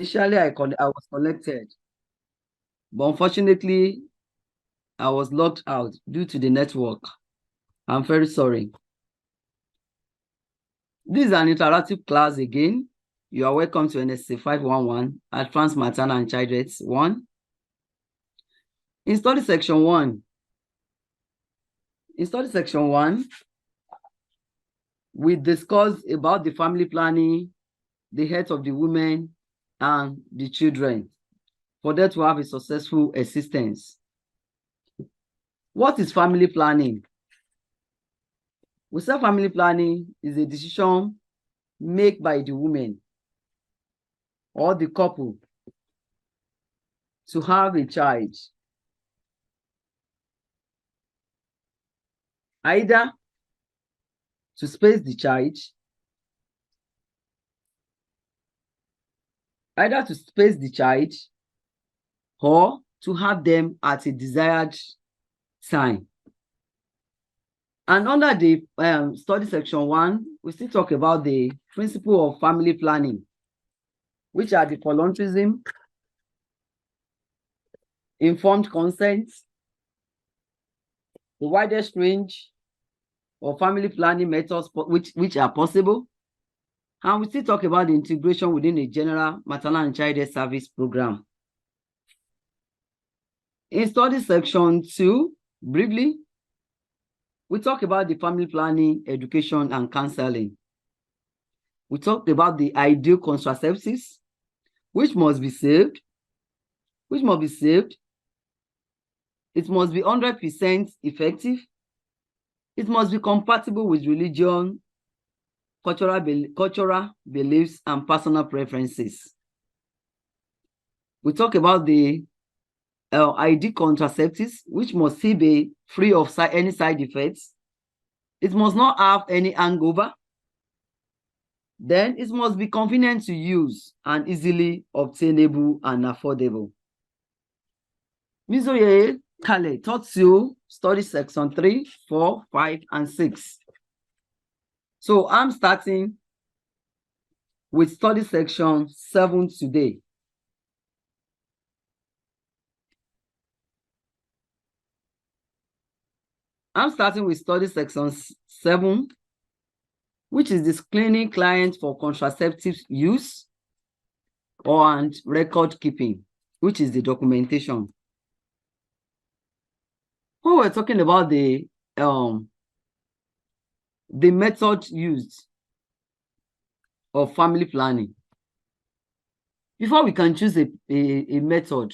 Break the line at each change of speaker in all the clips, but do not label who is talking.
Initially, I was connected, but unfortunately, I was locked out due to the network. I'm very sorry. This is an interactive class again. You are welcome to NSC 511 Advanced Maternal and Child Health 1. In study section 1, we discussed about the family planning, the health of the women, and the children for them to have a successful existence. What is family planning? We say family planning is a decision made by the woman or the couple to have a child, either to space the child, or to have them at a desired time. And under the study section 1, we still talk about the principle of family planning, which are the voluntarism, informed consent, the widest range of family planning methods which are possible. And we still talk about the integration within a general maternal and child health service program. In study section 2, briefly, we talk about the family planning, education, and counseling. We talked about the ideal contraceptives, which must be saved. It must be 100% effective. It must be compatible with religion, cultural beliefs, and personal preferences. We talk about the ideal contraceptives, which must still be free of any side effects. It must not have any hangover. Then it must be convenient to use and easily obtainable and affordable. Mizoye Kale taught you study section 3, 4, 5, and 6. So I'm starting with study section 7 today. I'm starting with study section 7, which is the screening client for contraceptive use and record keeping, which is the documentation. When we're talking about the method used of family planning, before we can choose a method,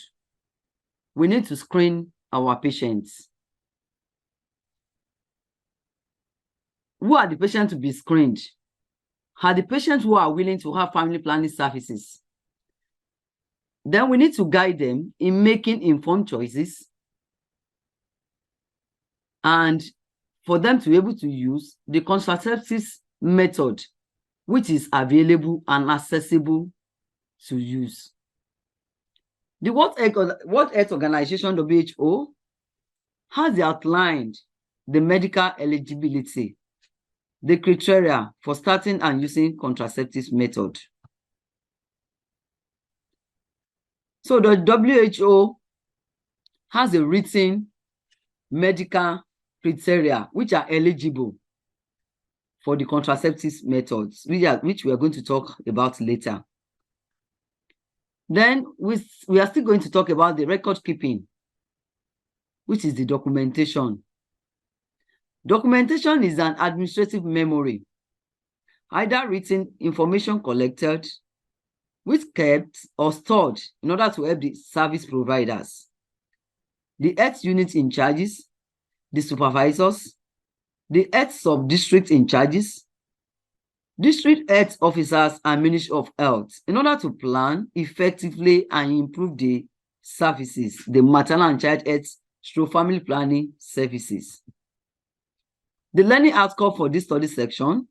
we need to screen our patients. Who are the patients to be screened? Are the patients who are willing to have family planning services? Then we need to guide them in making informed choices and for them to be able to use the contraceptives method, which is available and accessible to use. The World Health Organization, WHO, has outlined the medical eligibility, the criteria for starting and using contraceptives method. So the WHO has a written medical criteria which are eligible for the contraceptives methods, which we are going to talk about later. Then we are still going to talk about the record keeping, which is the documentation. Documentation is an administrative memory, either written information collected, which kept or stored in order to help the service providers, the health unit in charges, the supervisors, the health sub-district in charges, district health officers, and Ministry of Health, in order to plan effectively and improve the services, the maternal and child health through family planning services. The learning outcome for this study section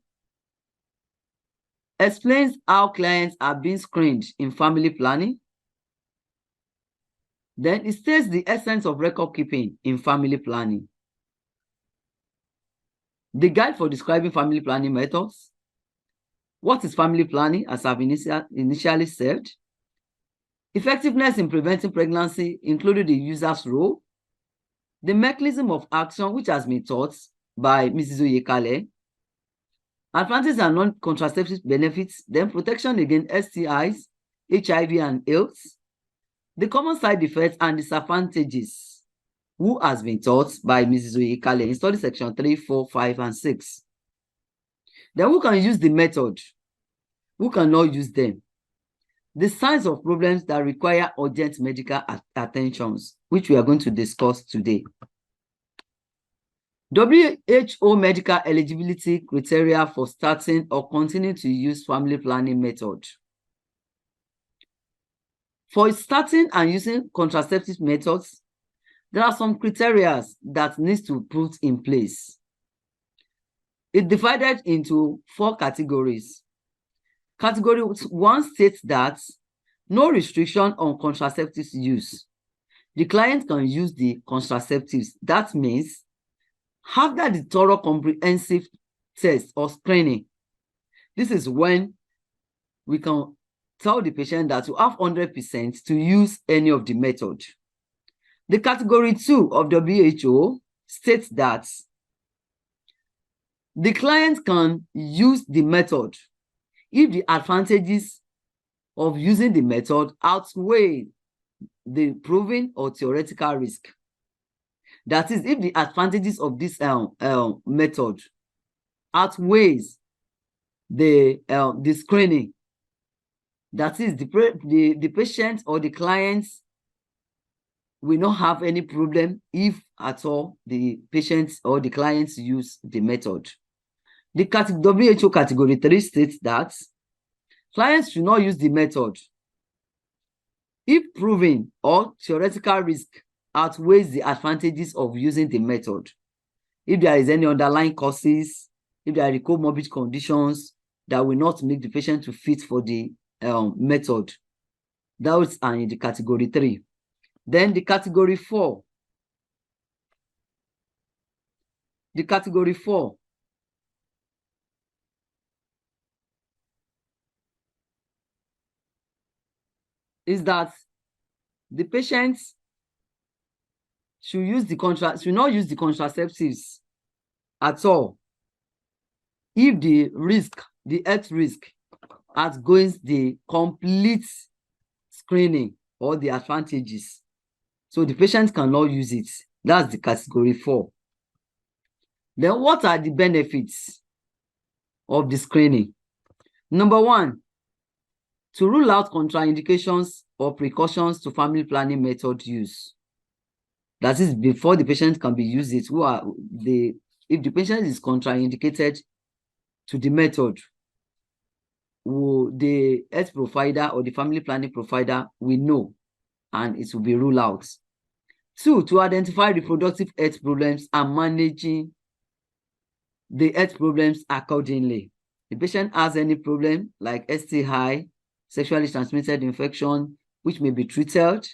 explains how clients are being screened in family planning. Then it states the essence of record keeping in family planning. The guide for describing family planning methods. What is family planning, as I've initially said? Effectiveness in preventing pregnancy included the user's role, the mechanism of action, which has been taught by Mrs. Oyekale, advantages and non-contraceptive benefits, then protection against STIs, HIV and AIDS, the common side effects and disadvantages, who has been taught by Mrs. Oyekale in study section 3, 4, 5, and 6. Then who can use the method? Who cannot use them? The signs of problems that require urgent medical attentions, which we are going to discuss today. WHO medical eligibility criteria for starting or continuing to use family planning method. For starting and using contraceptive methods, there are some criteria that needs to be put in place. It's divided into 4 categories. Category 1 states that no restriction on contraceptives use. The client can use the contraceptives. That means after the thorough comprehensive test or screening, this is when we can tell the patient that you have 100% to use any of the method. The category 2 of WHO states that the client can use the method if the advantages of using the method outweigh the proven or theoretical risk. That is, if the advantages of this method outweighs the screening, that is, the patient or the clients will not have any problem if at all the patients or the clients use the method. The WHO category 3 states that clients should not use the method if proven or theoretical risk outweighs the advantages of using the method. If there is any underlying causes, if there are comorbid conditions that will not make the patient to fit for the method, those are in the category 3. Then the category 4. The category 4 is that the patients should not use the contraceptives at all if the health risk outweighs the complete screening or the advantages. So the patient cannot use it. That's the category 4. Then what are the benefits of the screening? Number 1, to rule out contraindications or precautions to family planning method use. That is, before the patient can be used it, if the patient is contraindicated to the method, the health provider or the family planning provider will know, and it will be ruled out. 2, to identify reproductive health problems and managing the health problems accordingly. The patient has any problem like STI, sexually transmitted infection, which may be treated,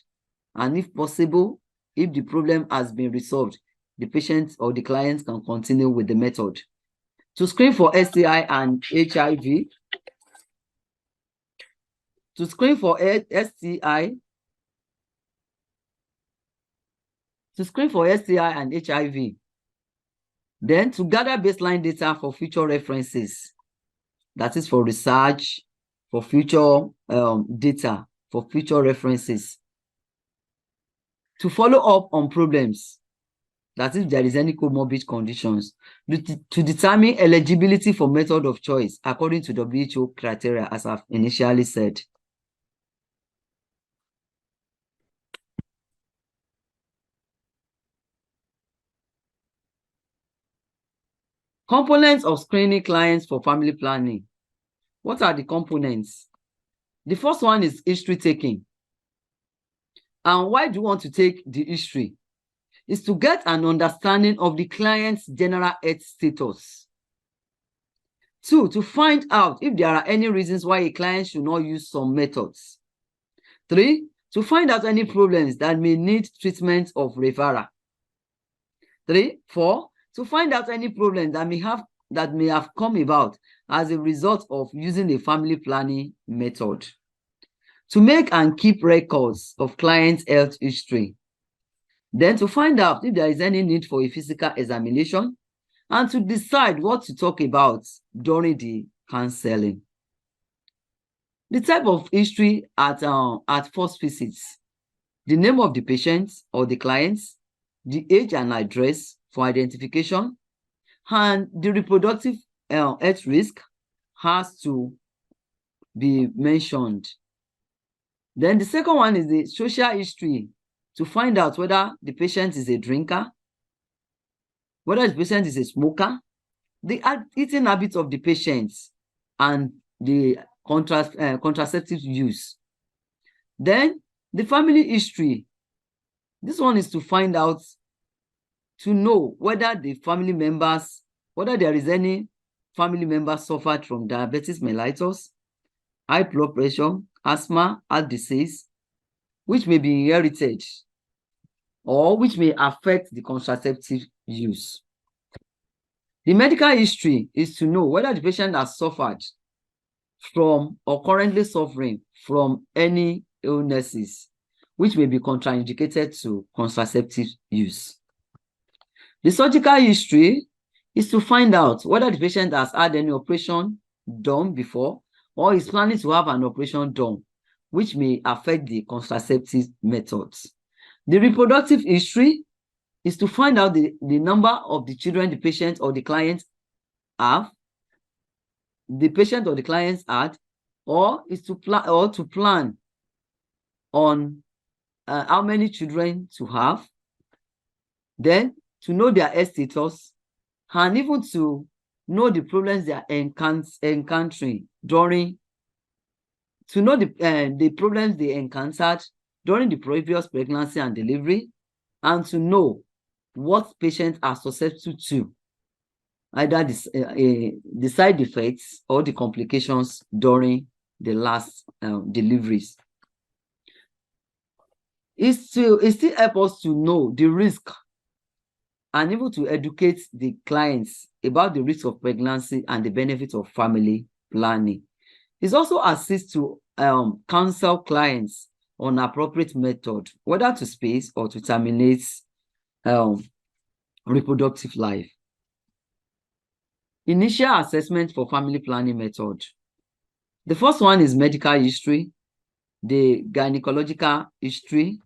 and if possible, if the problem has been resolved, the patient or the client can continue with the method. To screen for STI and HIV, to screen for STI and HIV, then to gather baseline data for future references, that is for research, for future data, for future references. To follow up on problems, that if there is any comorbid conditions, to determine eligibility for method of choice according to WHO criteria, as I've initially said. Components of screening clients for family planning. What are the components? The first one is history taking. And why do you want to take the history? Is to get an understanding of the client's general health status. 2, to find out if there are any reasons why a client should not use some methods. 3, to find out any problems that may need treatment of referral. 4, to find out any problems that may have come about as a result of using a family planning method. to make and keep records of clients' health history, then to find out if there is any need for a physical examination, and to decide what to talk about during the counseling. The type of history at first visits: the name of the patient or the clients, the age and address for identification, and the reproductive health risk has to be mentioned. Then the second one is the social history, to find out whether the patient is a drinker, whether the patient is a smoker, the eating habits of the patient, and the contraceptive use. Then the family history. This one is to find out, to know whether the family members, whether there is any family member suffered from diabetes mellitus, high blood pressure, asthma, heart disease, which may be inherited or which may affect the contraceptive use. The medical history is to know whether the patient has suffered from or currently suffering from any illnesses which may be contraindicated to contraceptive use. The surgical history is to find out whether the patient has had any operation done before or is planning to have an operation done, which may affect the contraceptive methods. The reproductive history is to find out the number of the children the patient or the client have, the patient or the clients had, or is to plan on how many children to have, then to know their health status, and even to know the problems they are encountering during, to know the problems they encountered during the previous pregnancy and delivery, and to know what patients are susceptible to, either the side effects or the complications during the last deliveries. It still helps us to know the risk and even to educate the clients about the risk of pregnancy and the benefits of family planning. It also assists to counsel clients on appropriate method, whether to space or to terminate reproductive life. Initial assessment for family planning method. The first one is medical history, the gynecological history,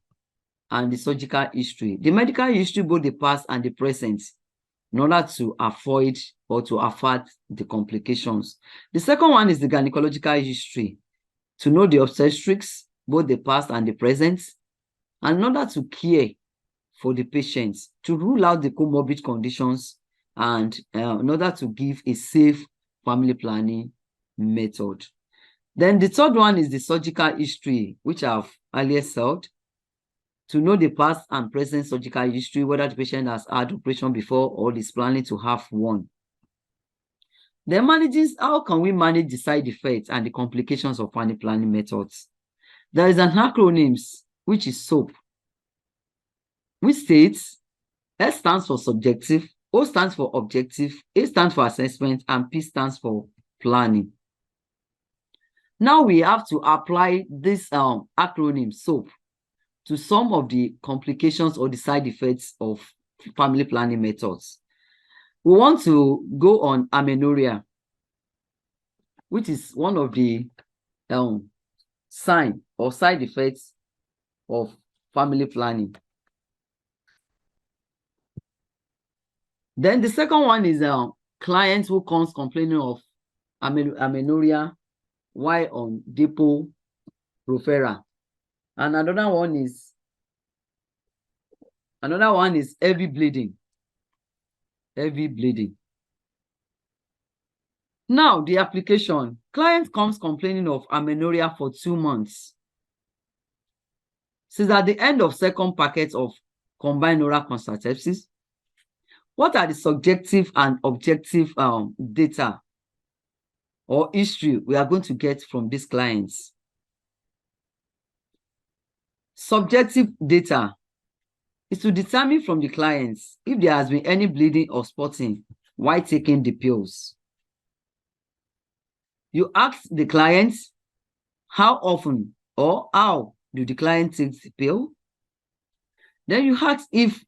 and the surgical history. The medical history, both the past and the present, in order to avoid or to avert the complications. The second one is the gynecological history, to know the obstetrics, both the past and the present, and in order to care for the patients, to rule out the comorbid conditions, and in order to give a safe family planning method. Then the third one is the surgical history, which I've earlier said, to know the past and present surgical history, whether the patient has had operation before or is planning to have one. Then how can we manage the side effects and the complications of family planning methods? There is an acronym, which is SOAP, which states S stands for subjective, O stands for objective, A stands for assessment, and P stands for planning. Now we have to apply this acronym SOAP to some of the complications or the side effects of family planning methods. We want to go on amenorrhea, which is one of the sign or side effects of family planning. Then the second one is clients who comes complaining of amenorrhea while on Depo-Provera. And another one is heavy bleeding. Heavy bleeding. Now, the application. Client comes complaining of amenorrhea for 2 months. Since at the end of second packet of combined oral contraceptives, what are the subjective and objective data or history we are going to get from these clients? Subjective data is to determine from the clients if there has been any bleeding or spotting while taking the pills. You ask the clients how often or how do the client take the pill. Then you ask if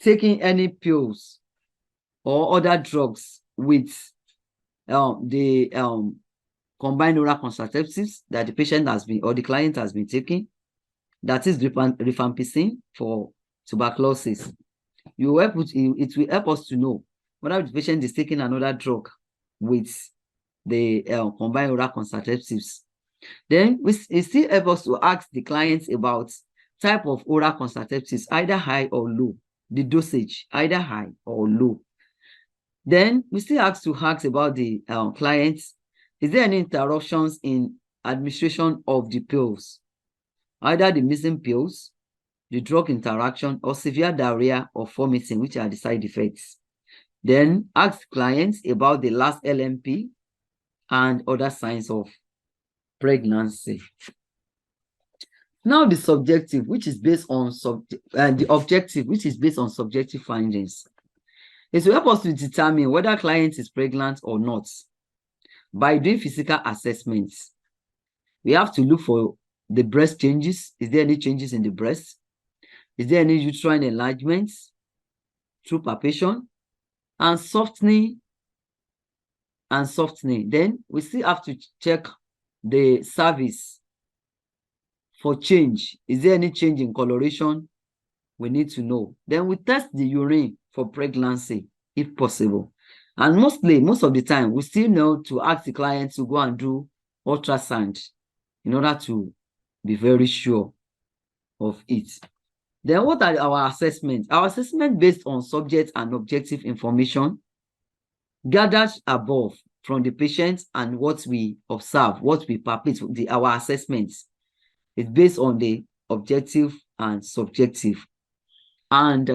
taking any pills or other drugs with the combined oral contraceptives that the patient has been or the client has been taking, that is rifampicin for tuberculosis. It will help us to know whether the patient is taking another drug with the combined oral contraceptives. Then it still helps us to ask the clients about type of oral contraceptives, either high or low, the dosage, either high or low. Then we still ask about the clients. Is there any interruptions in administration of the pills, either the missing pills, the drug interaction, or severe diarrhea or vomiting, which are the side effects? Then ask clients about the last LMP and other signs of pregnancy. Now the subjective, which is based on the objective, which is based on subjective findings, is to help us to determine whether client is pregnant or not by doing physical assessments. We have to look for the breast changes. Is there any changes in the breast? Is there any uterine enlargement through palpation and softening? Then we still have to check the cervix for change. Is there any change in coloration? We need to know. Then we test the urine for pregnancy if possible. And most of the time, we still know to ask the client to go and do ultrasound in order to be very sure of it. Then what are our assessments? Our assessment based on subject and objective information gathered above from the patient and what we observe, what we palpate. Our assessments is based on the objective and subjective. And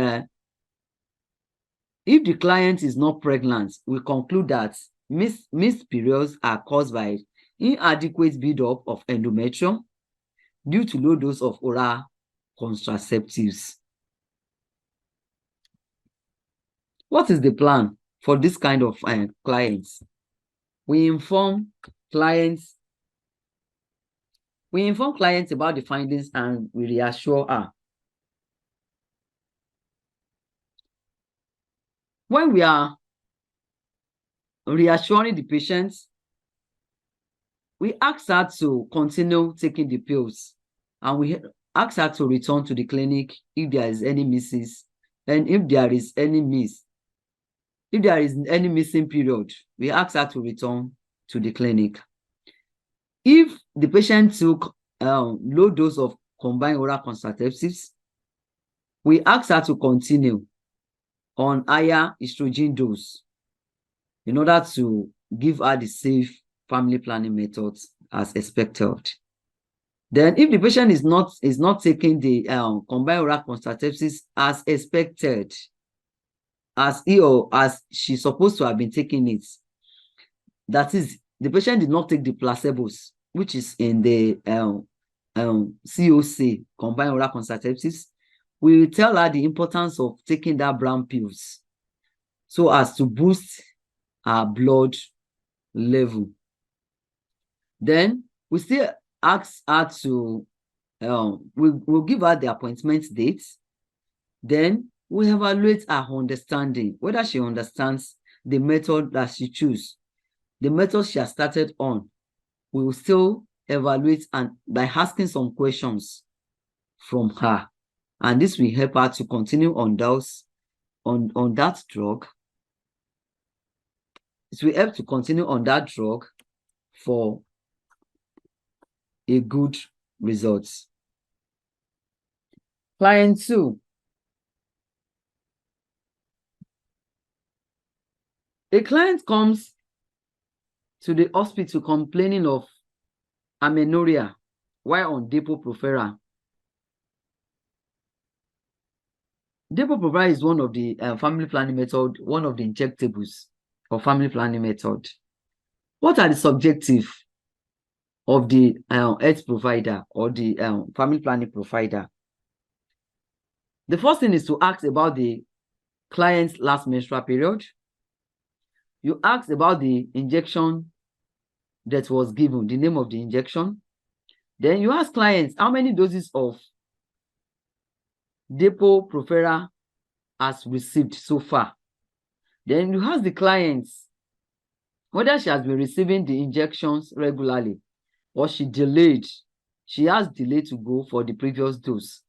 if the client is not pregnant, we conclude that missed periods are caused by inadequate buildup of endometrium due to low dose of oral contraceptives. What is the plan for this kind of clients? We inform clients about the findings and we reassure her. When we are reassuring the patients, we ask her to continue taking the pills and we ask her to return to the clinic if there is any misses, and if there is any missing period, we ask her to return to the clinic. If the patient took low dose of combined oral contraceptives, we ask her to continue on higher estrogen dose in order to give her the safe family planning methods as expected. Then if the patient is not taking the combined oral contraceptives as expected, as he or as she's supposed to have been taking it, that is, the patient did not take the placebos, which is in the COC, combined oral contraceptives, we will tell her the importance of taking that brown pills so as to boost her blood level. Then we still ask her to, we'll give her the appointment dates. Then we evaluate her understanding, whether she understands the method that she chooses, the method she has started on. We will still evaluate and by asking some questions from her. And this will help her to continue on that drug. It will help to continue on that drug for a good result. Client 2. A client comes to the hospital complaining of amenorrhea while on Depo-Provera. Depo-Provera is one of the family planning method, one of the injectables for family planning method. What are the subjective of the health provider or the family planning provider? The first thing is to ask about the client's last menstrual period. You ask about the injection that was given, the name of the injection, Then you ask clients how many doses of Depo-Provera has received so far. Then you ask the clients whether she has been receiving the injections regularly or she has delayed to go for the previous dose.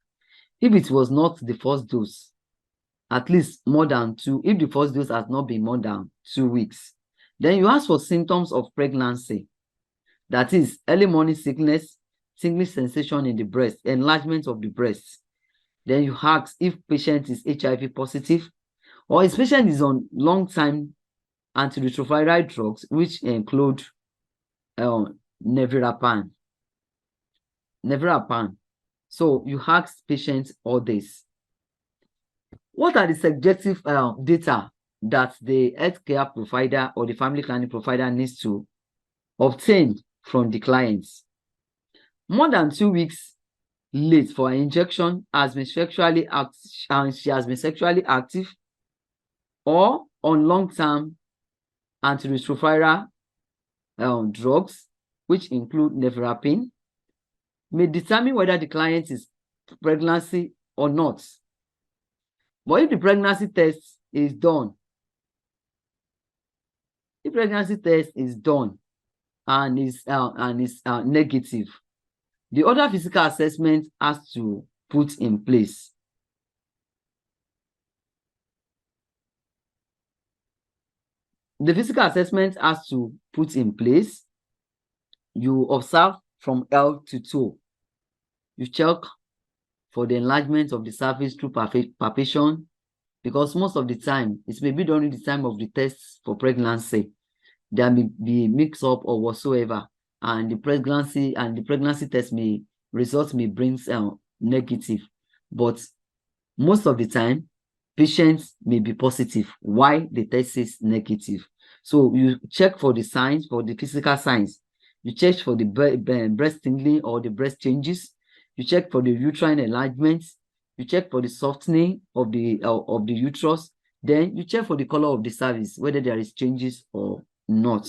If it was not the first dose, at least more than 2, if the first dose has not been more than 2 weeks. Then you ask for symptoms of pregnancy. That is early morning sickness, tingling sensation in the breast, enlargement of the breast. Then you ask if patient is HIV positive or if patient is on long-time antiretroviral drugs, which include nevirapine. So you ask patients all this. What are the subjective data that the healthcare provider or the family planning provider needs to obtain from the clients? More than 2 weeks late for an injection has been sexually active, and she has been sexually active, or on long-term antiretroviral drugs, which include nevirapine, may determine whether the client is pregnancy or not. But if the pregnancy test is done, and is negative, the other physical assessment has to put in place. The physical assessment has to put in place. You observe from head to toe. You check for the enlargement of the surface through palpation, because most of the time, it may be during the time of the tests for pregnancy, there may be mix-up or whatsoever, and the pregnancy test results may bring negative. But most of the time, patients may be positive while the test is negative. So you check for the signs, for the physical signs. You check for the breast tingling or the breast changes. You check for the uterine enlargement. You check for the softening of the uterus. Then you check for the color of the cervix, whether there is changes or not.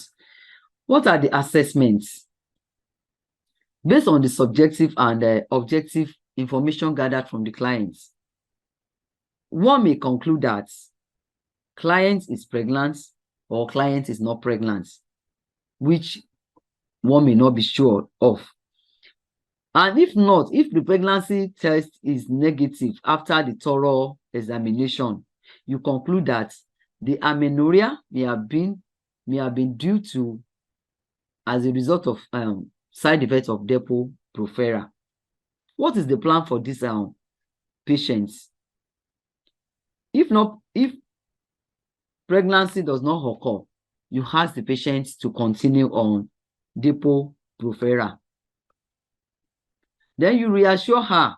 What are the assessments? Based on the subjective and objective information gathered from the clients, one may conclude that client is pregnant or client is not pregnant, which one may not be sure of. And if not, if the pregnancy test is negative after the thorough examination, you conclude that the amenorrhea may have been due to as a result of side effects of Depo-Provera. What is the plan for these patients? If pregnancy does not occur, you ask the patient to continue on Depo-Provera. Then you reassure her.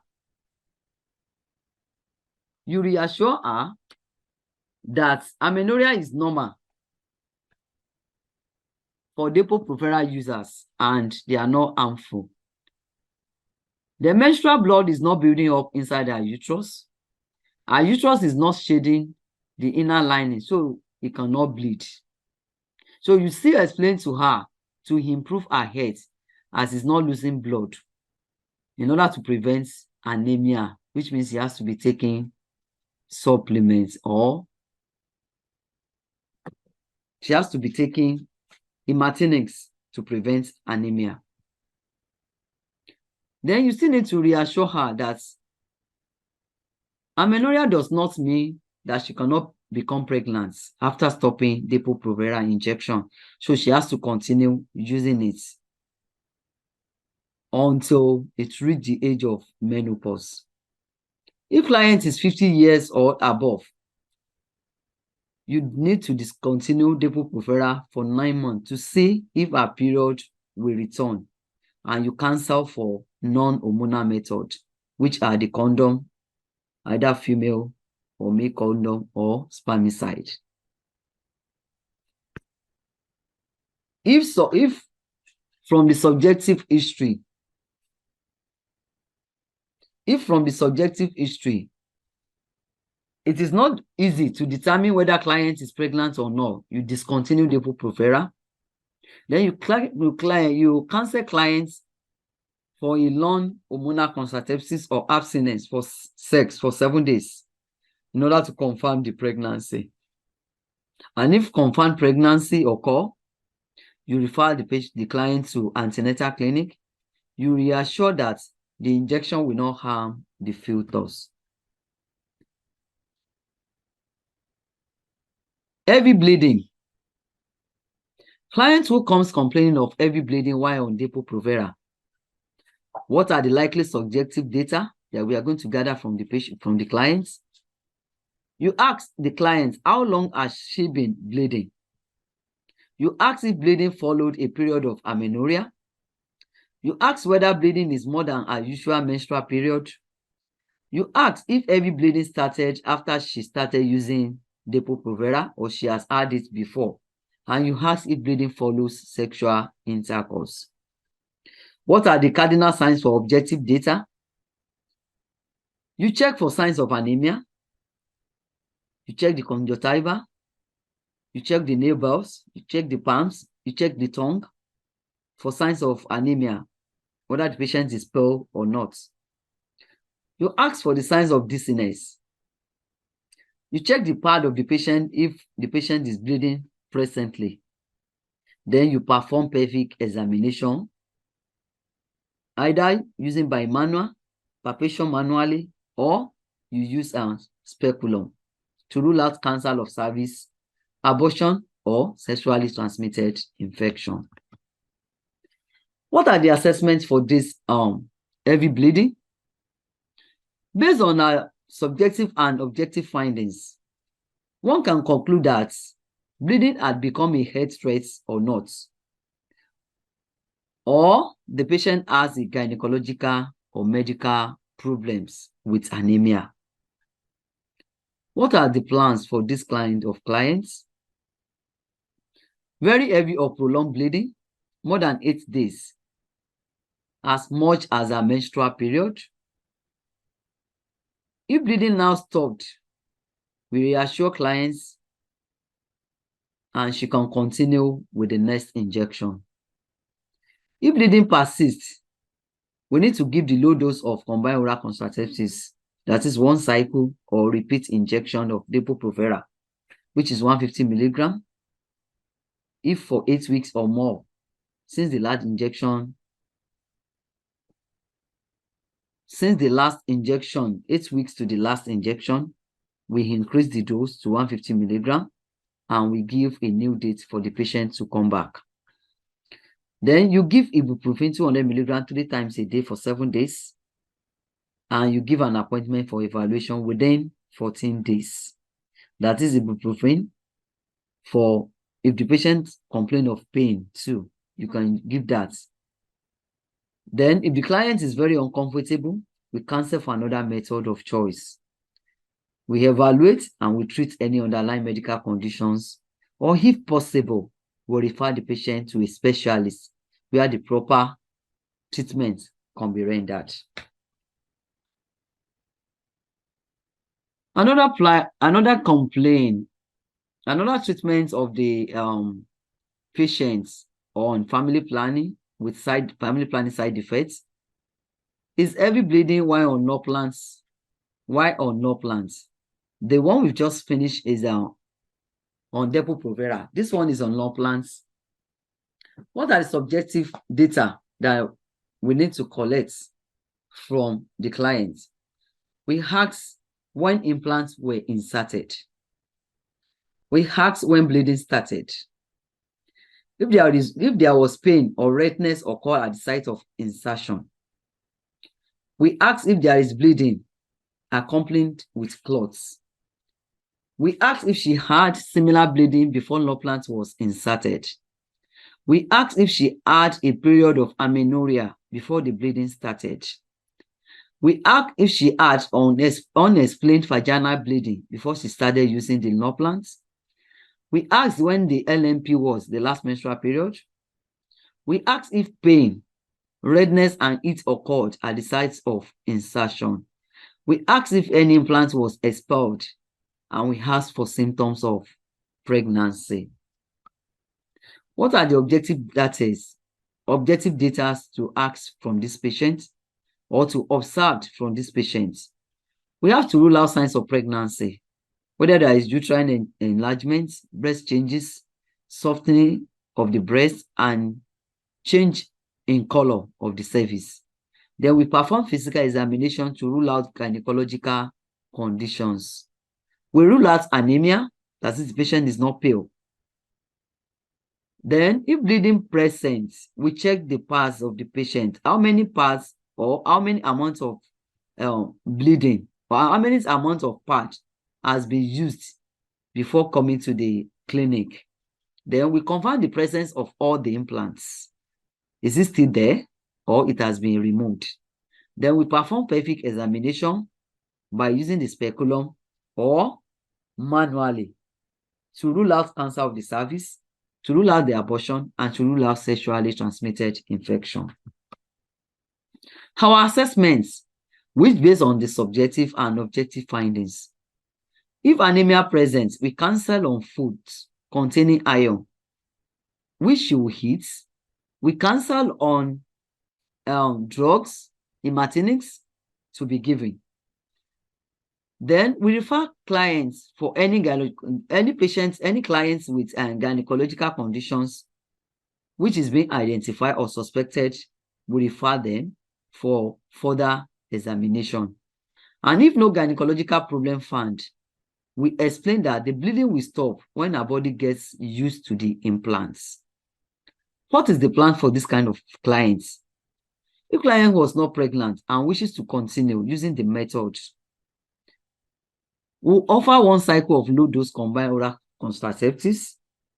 That amenorrhea is normal for Depo-Provera users and they are not harmful. The menstrual blood is not building up inside her uterus. Her uterus is not shading the inner lining, so it cannot bleed. So you still explain to her to improve her health as it's not losing blood in order to prevent anemia, which means she has to be taking supplements or she has to be taking Imatinix to prevent anemia. Then you still need to reassure her that amenorrhea does not mean that she cannot become pregnant after stopping Depo-Provera injection. So she has to continue using it until it reaches the age of menopause. If client is 50 years or above, you need to discontinue Depo-Provera for 9 months to see if her period will return. And you cancel for non-hormonal method, which are the condom, either female or male condom or spermicide. If from the subjective history, it is not easy to determine whether client is pregnant or not, you discontinue Depo-Provera. Then you cancel clients for a long hormonal contraceptives or abstinence for sex for 7 days in order to confirm the pregnancy. And if confirmed pregnancy occur, you refer the client to antenatal clinic. You reassure that the injection will not harm the fetus. Heavy bleeding. Client who comes complaining of heavy bleeding while on Depo-Provera. What are the likely subjective data that we are going to gather from the patient, from the clients? You ask the client, how long has she been bleeding? You ask if bleeding followed a period of amenorrhea. You ask whether bleeding is more than her usual menstrual period. You ask if heavy bleeding started after she started using Depo-Provera or she has had it before. And you ask if bleeding follows sexual intercourse. What are the cardinal signs for objective data? You check for signs of anemia. You check the conjunctiva. You check the nails. You check the palms. You check the tongue for signs of anemia, whether the patient is pale or not. You ask for the signs of dizziness. You check the pad of the patient if the patient is bleeding presently. Then you perform pelvic examination, either using bimanual, palpation manually, or you use a speculum to rule out cancer of cervix, abortion, or sexually transmitted infection. What are the assessments for this heavy bleeding? Based on our subjective and objective findings, one can conclude that bleeding had become a health threat or not, or the patient has a gynecological or medical problems with anemia. What are the plans for this kind of clients? Very heavy or prolonged bleeding, more than 8 days, as much as a menstrual period. If bleeding now stopped, we reassure clients and she can continue with the next injection. If bleeding persists, we need to give the low dose of combined oral contraceptives, that is 1 cycle or repeat injection of Depo-Provera, which is 150 milligrams, if for 8 weeks or more since the last injection. Since the last injection, 8 weeks to the last injection, we increase the dose to 150 milligrams and we give a new date for the patient to come back. Then you give ibuprofen 200 milligrams 3 times a day for 7 days, and you give an appointment for evaluation within 14 days. That is ibuprofen for if the patient complains of pain too, you can give that. Then if the client is very uncomfortable, we cancel for another method of choice. We evaluate and we treat any underlying medical conditions, or if possible, we refer the patient to a specialist where the proper treatment can be rendered. Another treatment of the patients on family planning with family planning side effects is heavy bleeding while on Norplans. Why on Norplans? The one we've just finished is on Depo-Provera. This one is on Norplans. What are the subjective data that we need to collect from the client? We ask when implants were inserted. We ask when bleeding started. If there was pain or redness occur at the site of insertion. We ask if there is bleeding accompanied with clots. We asked if she had similar bleeding before Norplant was inserted. We asked if she had a period of amenorrhea before the bleeding started. We asked if she had unexplained vaginal bleeding before she started using the Norplant. We asked when the LMP was, the last menstrual period. We asked if pain, redness, and heat occurred at the sites of insertion. We asked if any implant was expelled, and we asked for symptoms of pregnancy. What are the objective data objective data to ask from this patient or to observe from this patient. We have to rule out signs of pregnancy, whether there is uterine enlargement, breast changes, softening of the breast, and change in color of the cervix. Then we perform physical examination to rule out gynecological conditions. We rule out anemia, that is, the patient is not pale. Then, if bleeding present, we check the parts of the patient. How many parts or how many amounts of bleeding or how many amounts of part has been used before coming to the clinic. Then we confirm the presence of all the implants. Is it still there or it has been removed? Then we perform pelvic examination by using the speculum or manually to rule out cancer of the cervix, to rule out the abortion, and to rule out sexually transmitted infection. Our assessments, which based on the subjective and objective findings. If anemia present, we cancel on foods containing iron, which you will eat. We cancel on drugs, hematinics, to be given. Then we refer clients for any patients, any clients with gynecological conditions which is being identified or suspected. We refer them for further examination. And if no gynecological problem found, we explain that the bleeding will stop when our body gets used to the implants. What is the plan for this kind of clients? If client was not pregnant and wishes to continue using the method, we'll offer one cycle of low-dose combined oral contraceptives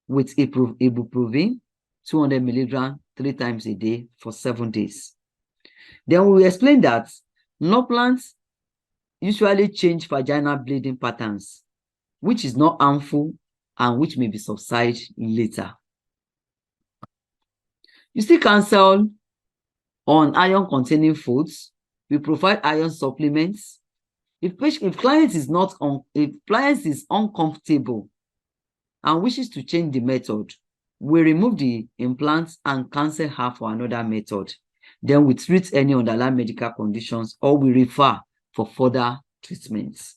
with ibuprofen, 200 mg, 3 times a day for 7 days. Then we will explain that implants usually change vaginal bleeding patterns, which is not harmful and which may be subside later. You still cancel on iron-containing foods. We provide iron supplements. If client is uncomfortable and wishes to change the method, we remove the implants and cancel her for another method. Then we treat any underlying medical conditions or we refer for further treatments.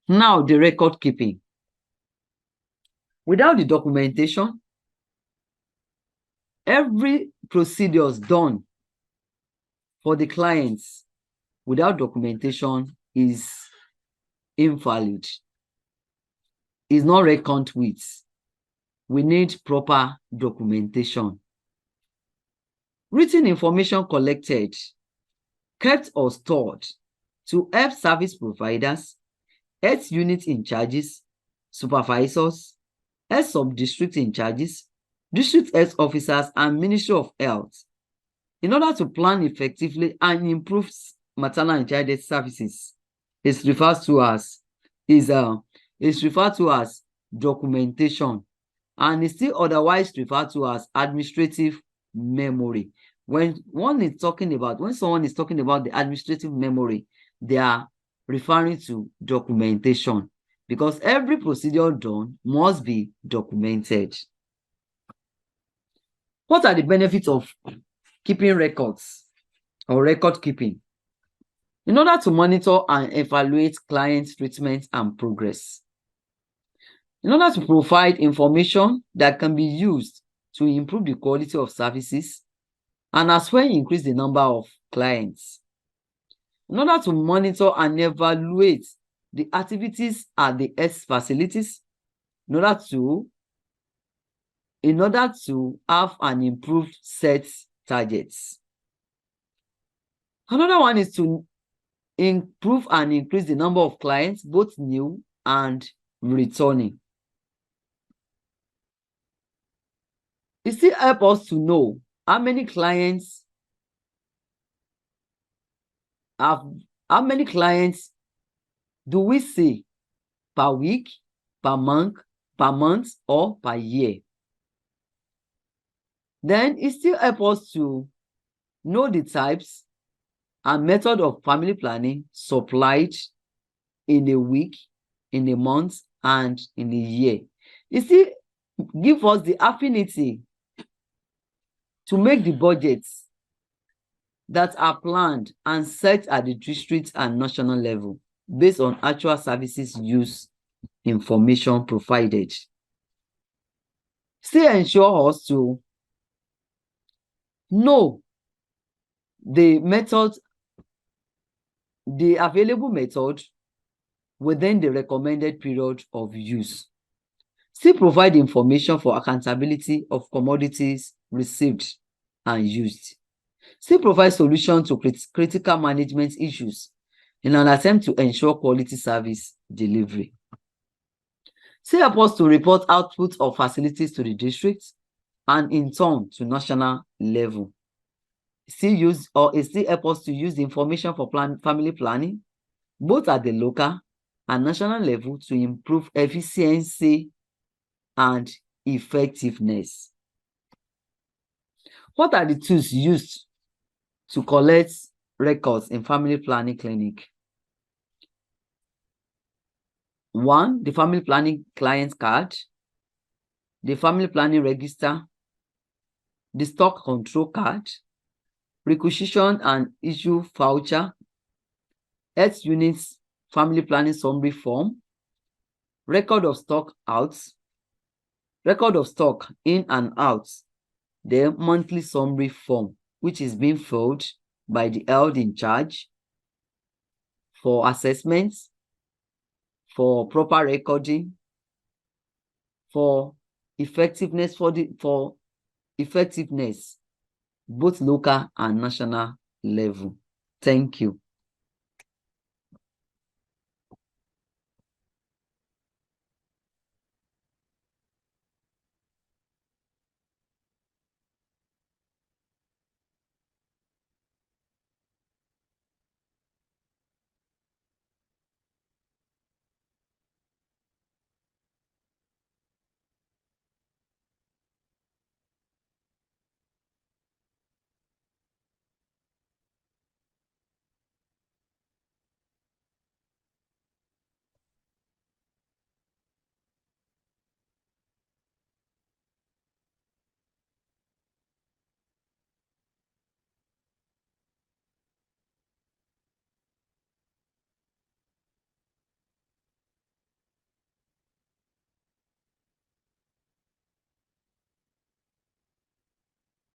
Now, the record keeping. Without the documentation, every procedure is done for the clients without documentation is invalid. Is not reckoned with. We need proper documentation. Written information collected, kept or stored to help service providers, health unit in charges, supervisors, health sub-district in charges, district health officers, and Ministry of Health in order to plan effectively and improve maternal and child health services. It's referred to as documentation, and it's still otherwise referred to as administrative memory. When someone is talking about the administrative memory, they are referring to documentation because every procedure done must be documented. What are the benefits of keeping records or record keeping? In order to monitor and evaluate client treatment and progress. In order to provide information that can be used to improve the quality of services and as well increase the number of clients. In order to monitor and evaluate the activities at the health facilities, in order to have an improved set targets. Another one is to improve and increase the number of clients, both new and returning. It still helps us to know how many clients do we see per week, per month, or per year. Then it still helps us to know the types and method of family planning supplied in a week, in a month, and in a year. It still gives us the affinity to make the budgets that are planned and set at the district and national level based on actual services use information provided. Still ensure us to know the method, the available method within the recommended period of use. Still provide information for accountability of commodities received and used. Still provide solution to critical management issues in an attempt to ensure quality service delivery. Still help us to report output of facilities to the district and in turn to national level. Still help us to use the information for family planning, both at the local and national level, to improve efficiency and effectiveness. What are the tools used to collect records in family planning clinic? 1, the family planning client card, the family planning register, the stock control card, requisition and issue voucher, health units family planning summary form, record of stock out, record of stock in and out, the monthly summary form, which is being filled by the health in charge for assessments, for proper recording, for effectiveness, both local and national level. Thank you.